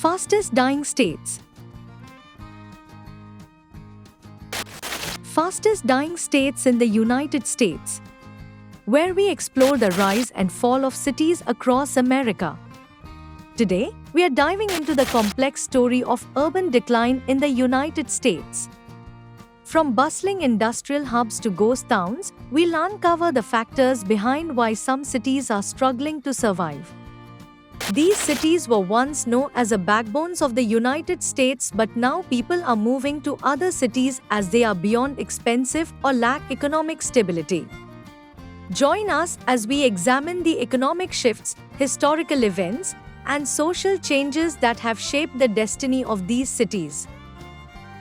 Fastest dying states. Fastest dying states in the United States, where we explore the rise and fall of cities across America. Today, we are diving into the complex story of urban decline in the United States. From bustling industrial hubs to ghost towns, we'll uncover the factors behind why some cities are struggling to survive. These cities were once known as the backbones of the United States, but now people are moving to other cities as they are beyond expensive or lack economic stability. Join us as we examine the economic shifts, historical events, and social changes that have shaped the destiny of these cities.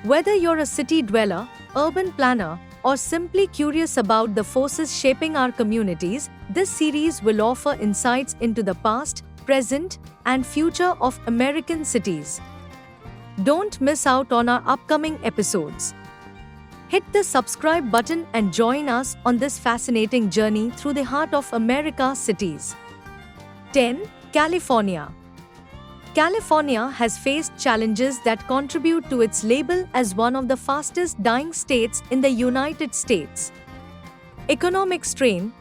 Whether you're a city dweller, urban planner, or simply curious about the forces shaping our communities, this series will offer insights into the past, present, and future of American cities. Don't miss out on our upcoming episodes. Hit the subscribe button and join us on this fascinating journey through the heart of America's cities. 10. California. California has faced challenges that contribute to its label as one of the fastest dying states in the United States. Economic strain,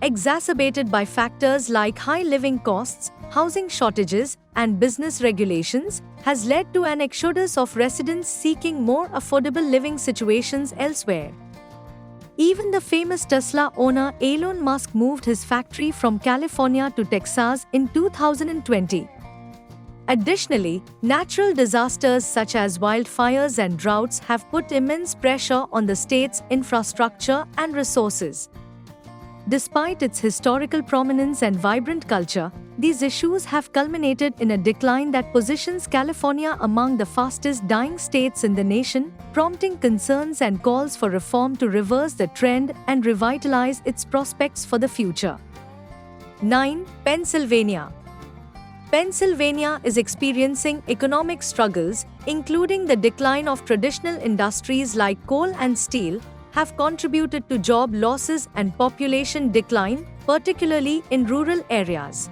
exacerbated by factors like high living costs, housing shortages, and business regulations, has led to an exodus of residents seeking more affordable living situations elsewhere. Even the famous Tesla owner Elon Musk moved his factory from California to Texas in 2020. Additionally, natural disasters such as wildfires and droughts have put immense pressure on the state's infrastructure and resources. Despite its historical prominence and vibrant culture, these issues have culminated in a decline that positions California among the fastest dying states in the nation, prompting concerns and calls for reform to reverse the trend and revitalize its prospects for the future. 9. Pennsylvania. Pennsylvania is experiencing economic struggles, including the decline of traditional industries like coal and steel, have contributed to job losses and population decline, particularly in rural areas.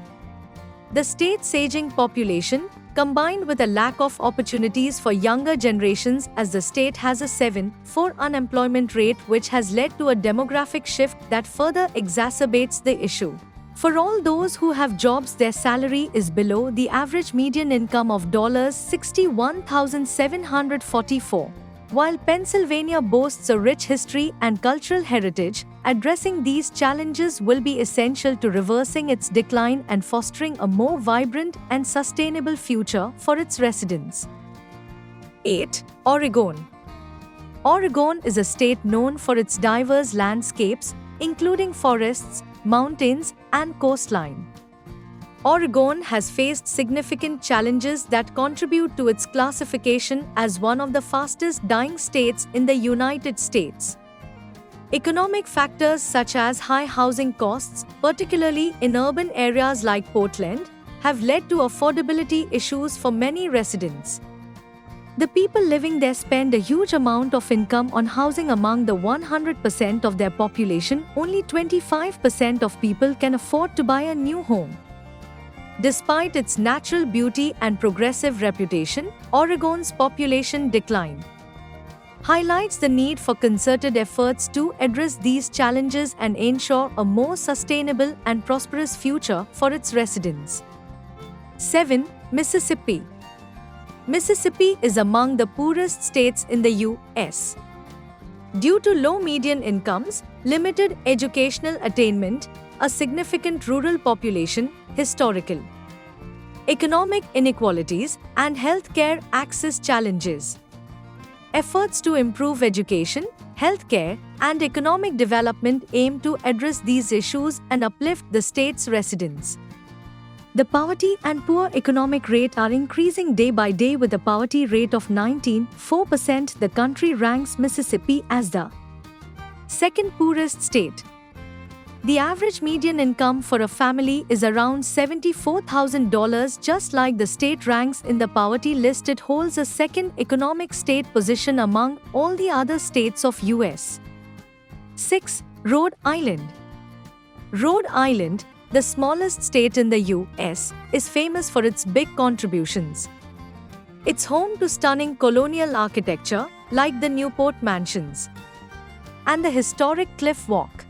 The state's aging population, combined with a lack of opportunities for younger generations as the state has a 7.4 unemployment rate, which has led to a demographic shift that further exacerbates the issue. For all those who have jobs, their salary is below the average median income of $61,744. While Pennsylvania boasts a rich history and cultural heritage, addressing these challenges will be essential to reversing its decline and fostering a more vibrant and sustainable future for its residents. 8. Oregon. Oregon is a state known for its diverse landscapes, including forests, mountains, and coastline. Oregon has faced significant challenges that contribute to its classification as one of the fastest dying states in the United States. Economic factors such as high housing costs, particularly in urban areas like Portland, have led to affordability issues for many residents. The people living there spend a huge amount of income on housing. Among the 100% of their population, only 25% of people can afford to buy a new home. Despite its natural beauty and progressive reputation, Oregon's population decline highlights the need for concerted efforts to address these challenges and ensure a more sustainable and prosperous future for its residents. 7. Mississippi. Mississippi is among the poorest states in the U.S. Due to low median incomes, limited educational attainment, a significant rural population, historical economic inequalities, and healthcare access challenges. Efforts to improve education, healthcare, and economic development aim to address these issues and uplift the state's residents. The poverty and poor economic rate are increasing day by day. With a poverty rate of 19.4%, the country ranks Mississippi as the second poorest state. The average median income for a family is around $74,000. Just like the state ranks in the poverty list, it holds a second economic state position among all the other states of US. 6. Rhode Island. Rhode Island, the smallest state in the US, is famous for its big contributions. It's home to stunning colonial architecture like the Newport Mansions and the historic Cliff Walk.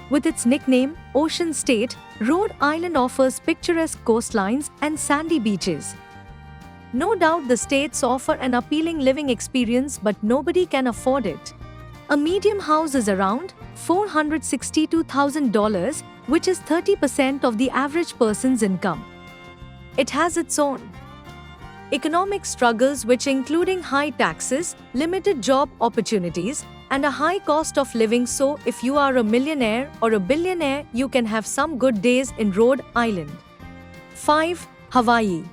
With its nickname, Ocean State, Rhode Island offers picturesque coastlines and sandy beaches. No doubt the states offer an appealing living experience, but nobody can afford it. A medium house is around $462,000, which is 30% of the average person's income. It has its own economic struggles, which including high taxes, limited job opportunities, and a high cost of living. So if you are a millionaire or a billionaire, you can have some good days in Rhode Island. 5. Hawaii.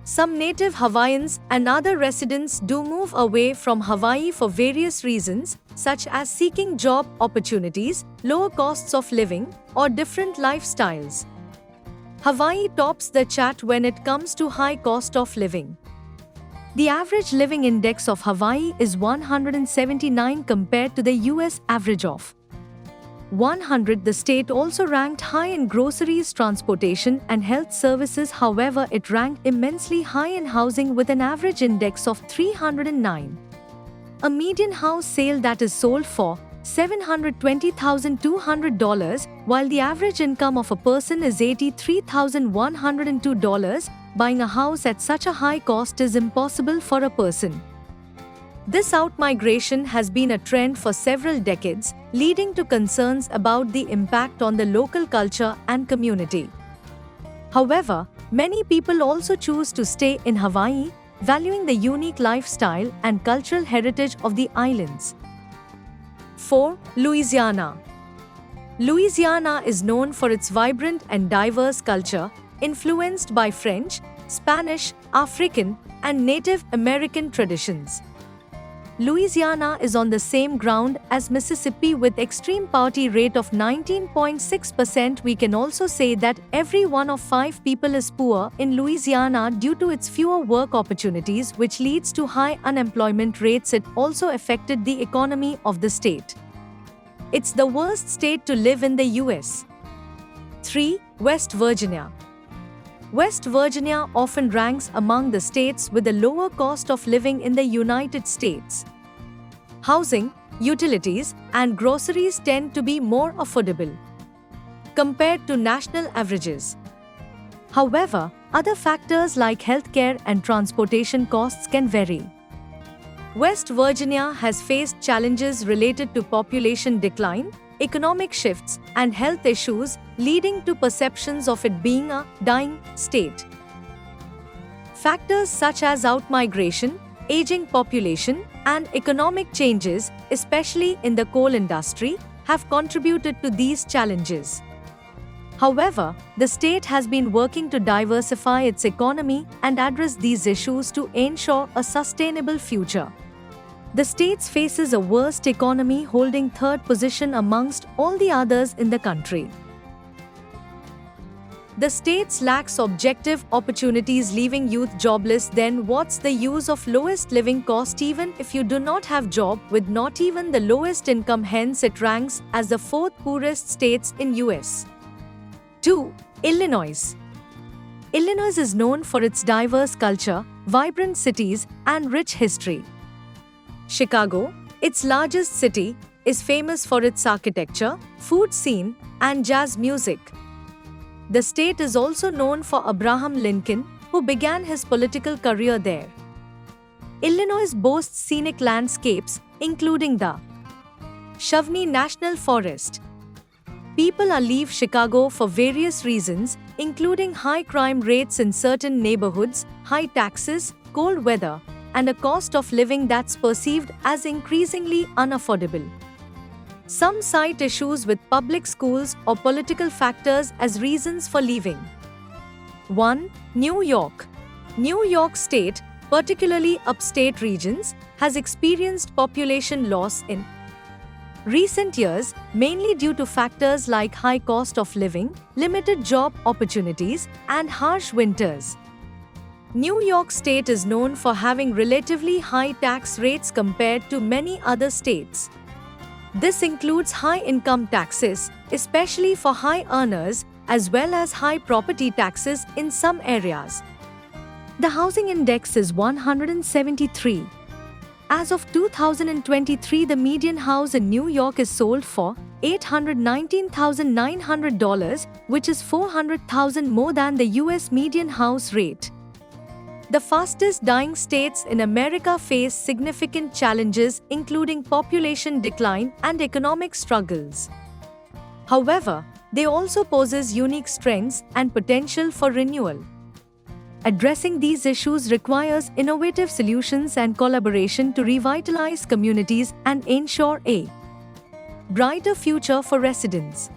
Some native Hawaiians and other residents do move away from Hawaii for various reasons, such as seeking job opportunities, lower costs of living, or different lifestyles. Hawaii tops the chart when it comes to high cost of living. The average living index of Hawaii is 179 compared to the US average of 100. The state also ranked high in groceries, transportation, and health services. However, it ranked immensely high in housing with an average index of 309. A median house sale that is sold for $720,200, while the average income of a person is $83,102. Buying a house at such a high cost is impossible for a person. This outmigration has been a trend for several decades, leading to concerns about the impact on the local culture and community. However, many people also choose to stay in Hawaii, valuing the unique lifestyle and cultural heritage of the islands. 4. Louisiana. Louisiana is known for its vibrant and diverse culture, influenced by French, Spanish, African, and Native American traditions. Louisiana is on the same ground as Mississippi with extreme poverty rate of 19.6%. We can also say that every 1 of 5 people is poor in Louisiana due to its fewer work opportunities, which leads to high unemployment rates. It also affected the economy of the state. It's the worst state to live in the US. 3. West Virginia. West Virginia often ranks among the states with the lower cost of living in the United States. Housing, utilities, and groceries tend to be more affordable compared to national averages. However, other factors like healthcare and transportation costs can vary. West Virginia has faced challenges related to population decline, economic shifts, and health issues, leading to perceptions of it being a dying state. Factors such as outmigration, aging population, and economic changes, especially in the coal industry, have contributed to these challenges. However, the state has been working to diversify its economy and address these issues to ensure a sustainable future. The state faces a worst economy, holding third position amongst all the others in the country. The state lacks objective opportunities, leaving youth jobless. Then what's the use of lowest living cost even if you do not have job with not even the lowest income? Hence it ranks as the 4th poorest states in US. 2. Illinois. Illinois is known for its diverse culture, vibrant cities, and rich history. Chicago, its largest city, is famous for its architecture, food scene, and jazz music. The state is also known for Abraham Lincoln, who began his political career there. Illinois boasts scenic landscapes, including the Shawnee National Forest. People leave Chicago for various reasons, including high crime rates in certain neighborhoods, high taxes, cold weather, and a cost of living that's perceived as increasingly unaffordable. Some cite issues with public schools or political factors as reasons for leaving. 1. New York. New York State, particularly upstate regions, has experienced population loss in recent years, mainly due to factors like high cost of living, limited job opportunities, and harsh winters. New York State is known for having relatively high tax rates compared to many other states. This includes high income taxes, especially for high earners, as well as high property taxes in some areas. The housing index is 173. As of 2023, the median house in New York is sold for $819,900, which is $400,000 more than the US median house rate. The fastest dying states in America face significant challenges, including population decline and economic struggles. However, they also possess unique strengths and potential for renewal. Addressing these issues requires innovative solutions and collaboration to revitalize communities and ensure a brighter future for residents.